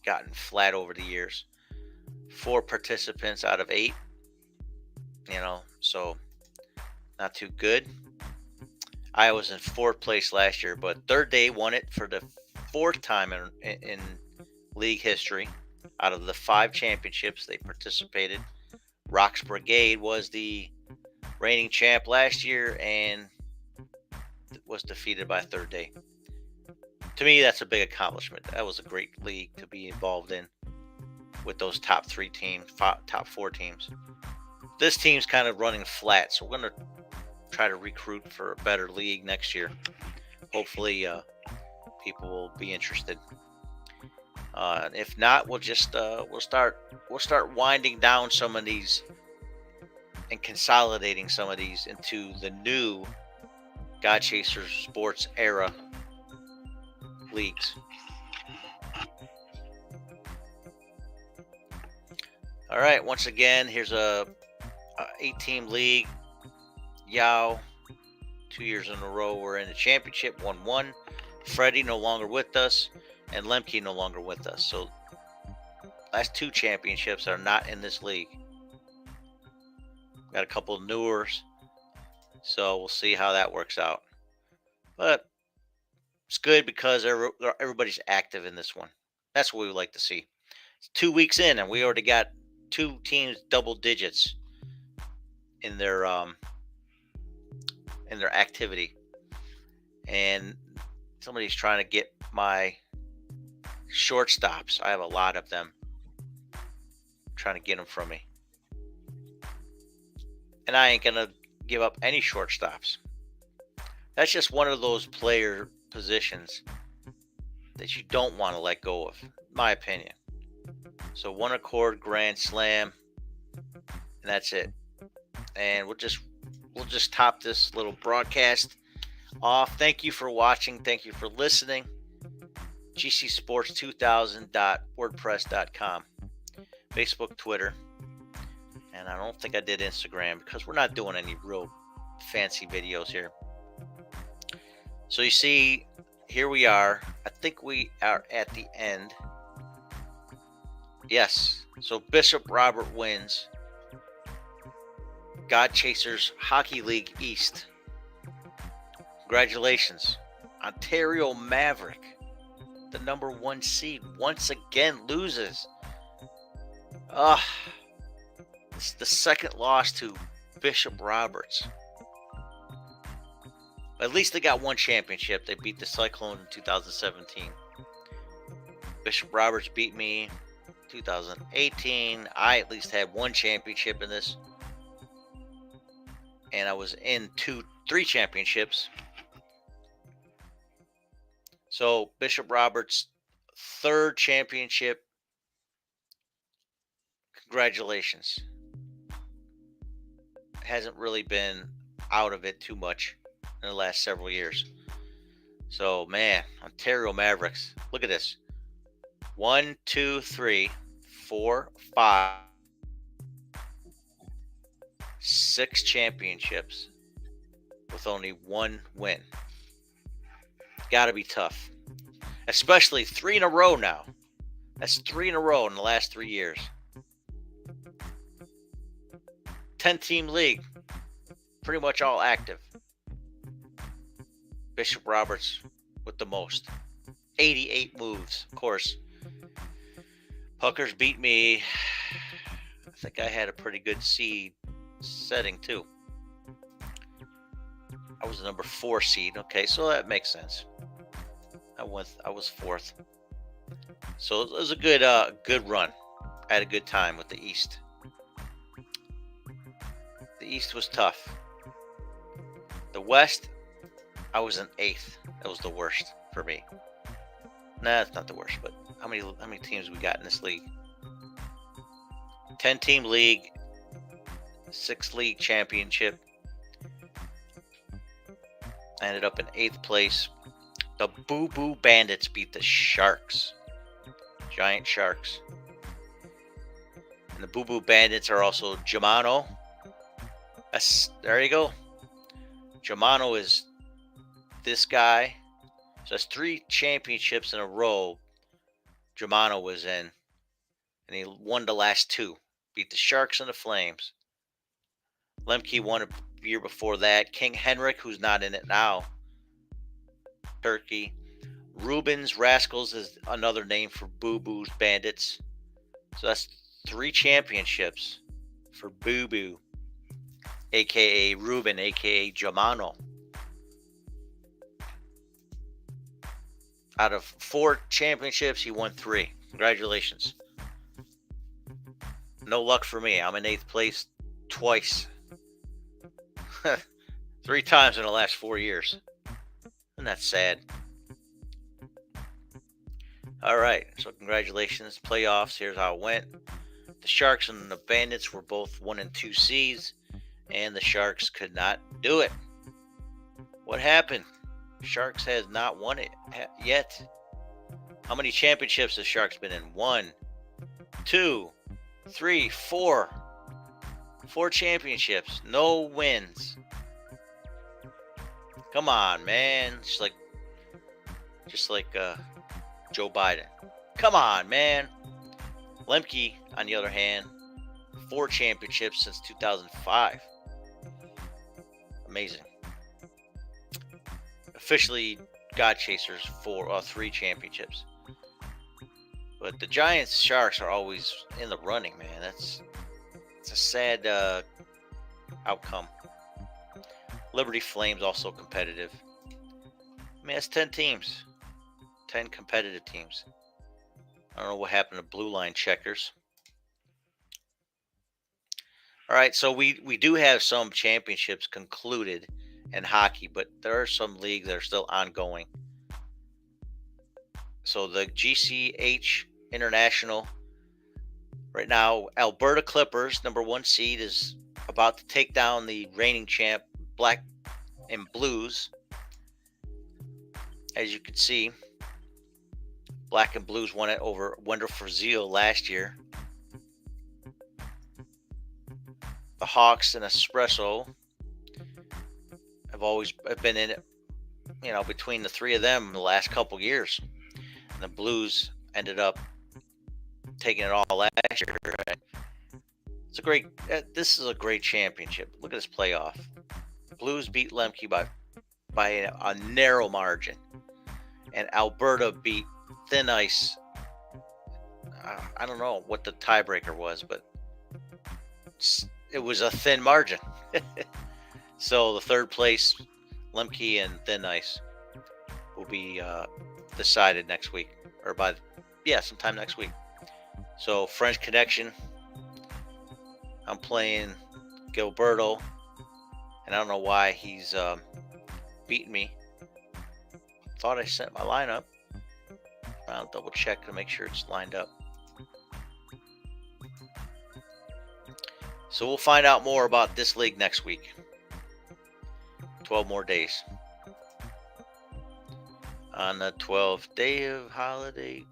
gotten flat over the years. 4 participants out of 8. So not too good. I was in 4th place last year, but Third Day won it for the 4th time in league history. Out of the 5 championships they participated, Rocks Brigade was the reigning champ last year and was defeated by Third Day. To me, that's a big accomplishment. That was a great league to be involved in with those top 3 teams, top 4 teams. This team's kind of running flat, so we're going to try to recruit for a better league next year. Hopefully, people will be interested. If not, we'll just we'll start winding down some of these and consolidating some of these into the new God Chasers Sports era leagues. All right, once again, here's a 8-team league. Yao, 2 years in a row, we're in the championship, 1-1. Freddie no longer with us, and Lemke no longer with us. So last 2 championships are not in this league. Got a couple of newers, so we'll see how that works out. But it's good because everybody's active in this one. That's what we like to see. It's 2 weeks in, and we already got 2 teams double digits in their activity. And somebody's trying to get my shortstops. I have a lot of them. Trying to get them from me. And I ain't going to give up any shortstops. That's just one of those player positions that you don't want to let go of, in my opinion. So 1 accord grand slam, and that's it. And we'll just top this little broadcast off. Thank you for watching. Thank you for listening. GCSports2000.wordpress.com. Facebook, Twitter. And I don't think I did Instagram because we're not doing any real fancy videos here. So you see, here we are. I think we are at the end. Yes. So Bishop Robert wins. God Chasers Hockey League East. Congratulations. Ontario Maverick, the number 1 seed, once again loses. It's the second loss to Bishop Roberts. At least they got 1 championship. They beat the Cyclone in 2017. Bishop Roberts beat me 2018. I at least had 1 championship in this. And I was in 3 championships. So Bishop Roberts' third championship. Congratulations. Hasn't really been out of it too much in the last several years. So, man, Ontario Mavericks. Look at this. 1, 2, 3, 4, 5, 6 championships with only one win. Got to be tough. Especially 3 in a row now. That's 3 in a row in the last 3 years. 10-team league. Pretty much all active. Bishop Roberts with the most. 88 moves. Of course, Puckers beat me. I think I had a pretty good seed setting too. I was the number 4 seed. Okay, so that makes sense. I was 4th. So it was a good run. I had a good time with the East. The East was tough. The West, I was in 8th. That was the worst for me. Nah, it's not the worst, but how many teams we got in this league? 10-team league, 6 league championship. I ended up in 8th place. The Boo Boo Bandits beat the Sharks. Giant Sharks. And the Boo Boo Bandits are also Germano. There you go. Germano is this guy. So that's 3 championships in a row Germano was in. And he won the last 2. Beat the Sharks and the Flames. Lemke won a year before that. King Henrik, who's not in it now. Turkey. Rubens Rascals is another name for Boo Boo's Bandits. So that's 3 championships for Boo Boo, a.k.a. Ruben, a.k.a. Germano. Out of 4 championships, he won 3. Congratulations. No luck for me. I'm in 8th place twice. 3 times in the last 4 years. Isn't that sad? All right, so congratulations. Playoffs, here's how it went. The Sharks and the Bandits were both 1 and 2 seeds, and the Sharks could not do it. What happened? Sharks has not won it yet. How many championships has Sharks been in? 1, 2, 3, 4. 4 championships. No wins. Come on, man. Just like Joe Biden. Come on, man. Lemke, on the other hand, 4 championships since 2005. Amazing. Officially, God Chasers 3 championships. But the Giants Sharks are always in the running, man. It's a sad outcome. Liberty Flames also competitive. I mean, that's 10 teams. 10 competitive teams. I don't know what happened to Blue Line Checkers. All right, so we do have some championships concluded in hockey, but there are some leagues that are still ongoing. So the GCH International, right now, Alberta Clippers, number 1 seed, is about to take down the reigning champ, Black and Blues. As you can see, Black and Blues won it over Wonderful Zeal last year. The Hawks and Espresso have been in it, between the 3 of them the last couple years. And the Blues ended up taking it all last year. This is a great championship. Look at this playoff. Blues beat Lemke by a narrow margin, and Alberta beat Thin Ice. I don't know what the tiebreaker was, but it was a thin margin. So the 3rd place, Lemke and Thin Ice, will be decided next week, or sometime next week. So French Connection, I'm playing Gilberto, and I don't know why he's beating me. thought I sent my lineup. I'll double check to make sure it's lined up. So we'll find out more about this league next week. 12 more days. On the 12th day of holiday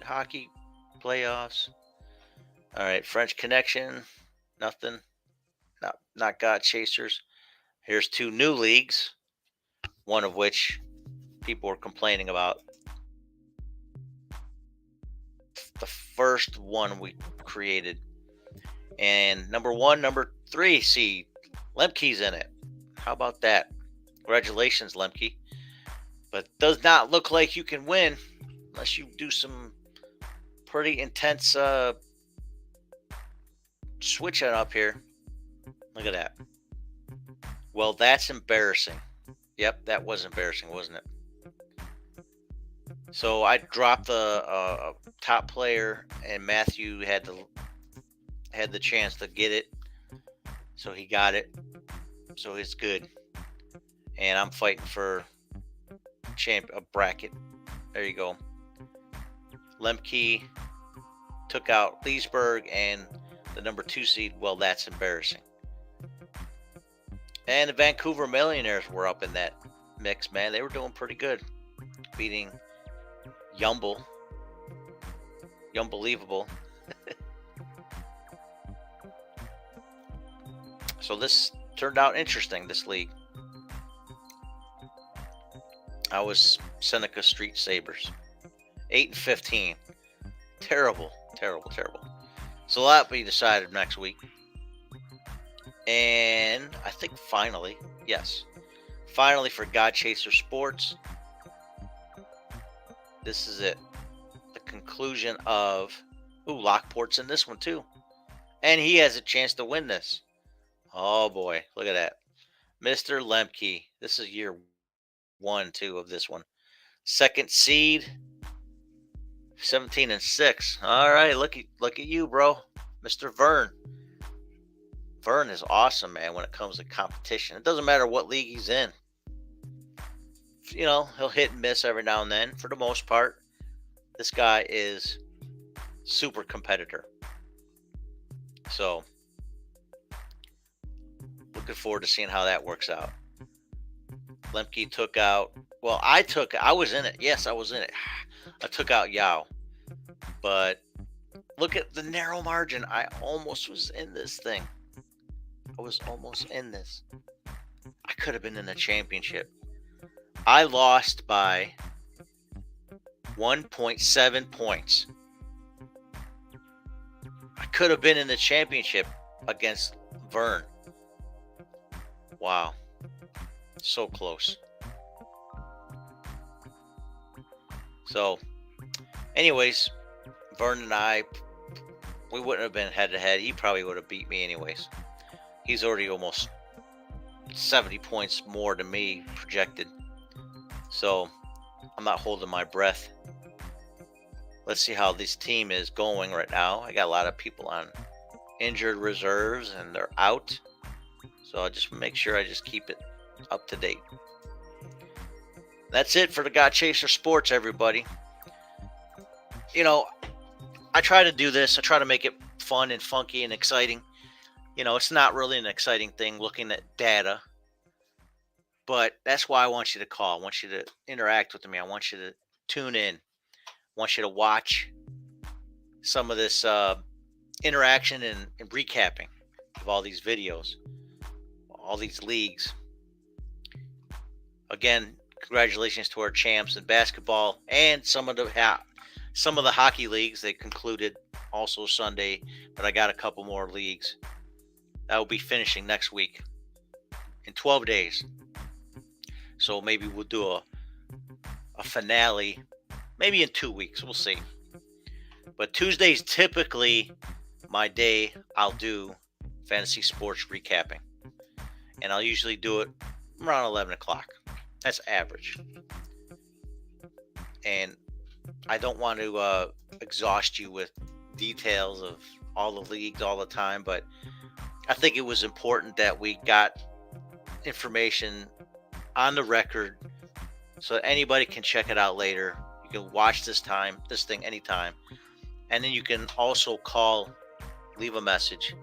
hockey playoffs. All right, French Connection, nothing. Not God Chasers. Here's two new leagues, one of which people were complaining about. The first one we created. And number 1, number 3 seed, Lemke's in it. How about that? Congratulations, Lemke. But does not look like you can win unless you do some pretty intense switching up here. Look at that. Well, that's embarrassing. Yep, that was embarrassing, wasn't it? So I dropped the top player, and Matthew had the chance to get it. So he got it. So it's good. And I'm fighting for a bracket. There you go. Lemke took out Leesburg and the number 2 seed. Well, that's embarrassing. And the Vancouver Millionaires were up in that mix, man. They were doing pretty good, beating Yumble. Yumbelievable. So this turned out interesting, this league. I was Seneca Street Sabres. 8-15. Terrible. So that'll be decided next week. And I think finally for God Chaser Sports, this is it. The conclusion of Lockport's in this one too. And he has a chance to win this. Oh boy, look at that. Mr. Lemke. This is year 1, 2 of this one. Second seed, 17-6. All right, look at you, bro. Mr. Vern. Vern is awesome, man, when it comes to competition. It doesn't matter what league he's in. You know, he'll hit and miss every now and then. For the most part, this guy is super competitor. So, looking forward to seeing how that works out. Lemke took out, I was in it. Yes, I was in it. I took out Yao. But look at the narrow margin. I almost was in this thing. I was almost in this. I could have been in the championship. I lost by 1.7 points. I could have been in the championship against Vern. Wow. So close. So, anyways, Vern and I, we wouldn't have been head to head. He probably would have beat me anyways. He's already almost 70 points more than me projected. So, I'm not holding my breath. Let's see how this team is going right now. I got a lot of people on injured reserves and they're out. So I'll just make sure I just keep it up to date. That's it for the God Chaser Sports, everybody. You know, I try to do this. I try to make it fun and funky and exciting. You know, it's not really an exciting thing looking at data. But that's why I want you to call. I want you to interact with me. I want you to tune in. I want you to watch some of this interaction and recapping of all these videos, all these leagues. Again, congratulations to our champs in basketball and some of the hockey leagues. They concluded also Sunday, but I got a couple more leagues that will be finishing next week in 12 days. So maybe we'll do a finale maybe in 2 weeks. We'll see. But Tuesday's typically my day. I'll do fantasy sports recapping. And I'll usually do it around 11 o'clock. That's average. And I don't want to exhaust you with details of all the leagues all the time, but I think it was important that we got information on the record so that anybody can check it out later. You can watch this thing anytime. And then you can also call, leave a message,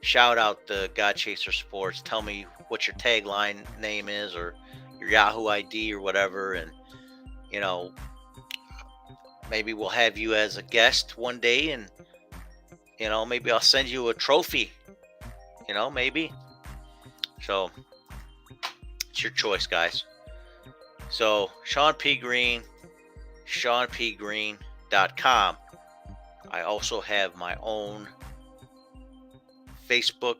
shout out the God Chaser Sports, tell me what your tagline name is or your Yahoo ID or whatever, and you know, maybe we'll have you as a guest one day, and maybe I'll send you a trophy, maybe. So it's your choice, guys. So Sean P. Green, SeanPGreen.com. I also have my own Facebook.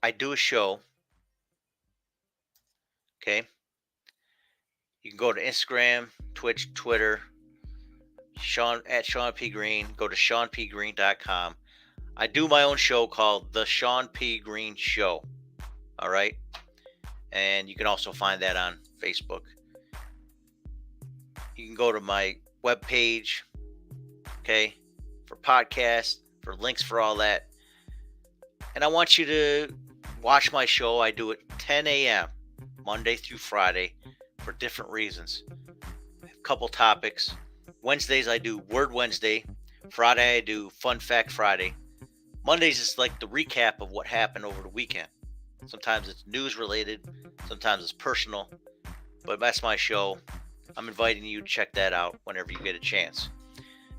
I do a show. Okay. You can go to Instagram, Twitch, Twitter, Sean P. Green. Go to SeanPGreen.com. I do my own show called The Sean P. Green Show. All right. And you can also find that on Facebook. You can go to my webpage, okay, for podcasts, for links for all that. And I want you to watch my show. I do it 10 a.m. Monday through Friday for different reasons. A couple topics. Wednesdays I do Word Wednesday. Friday I do Fun Fact Friday. Mondays is like the recap of what happened over the weekend. Sometimes it's news related, sometimes it's personal, but that's my show. I'm inviting you to check that out whenever you get a chance.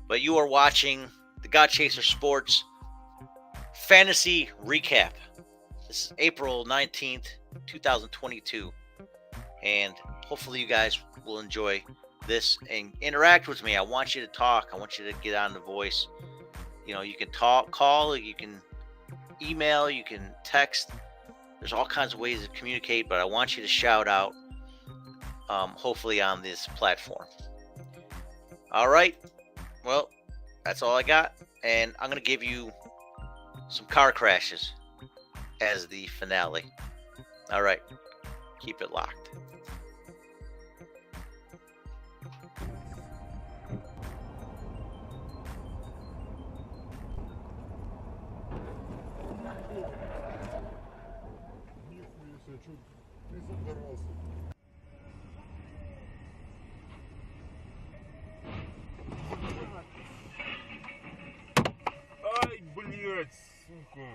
But you are watching the God Chaser Sports Fantasy Recap. This is April 19th, 2022. And hopefully you guys will enjoy this and interact with me. I want you to talk. I want you to get on the voice. You can call, you can email, you can text. There's all kinds of ways to communicate, but I want you to shout out, hopefully on this platform. All right. Well, that's all I got. And I'm going to give you some car crashes as the finale. All right. Keep it locked. Ай, блядь, сука.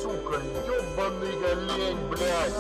Сука, ёбаный олень, блядь!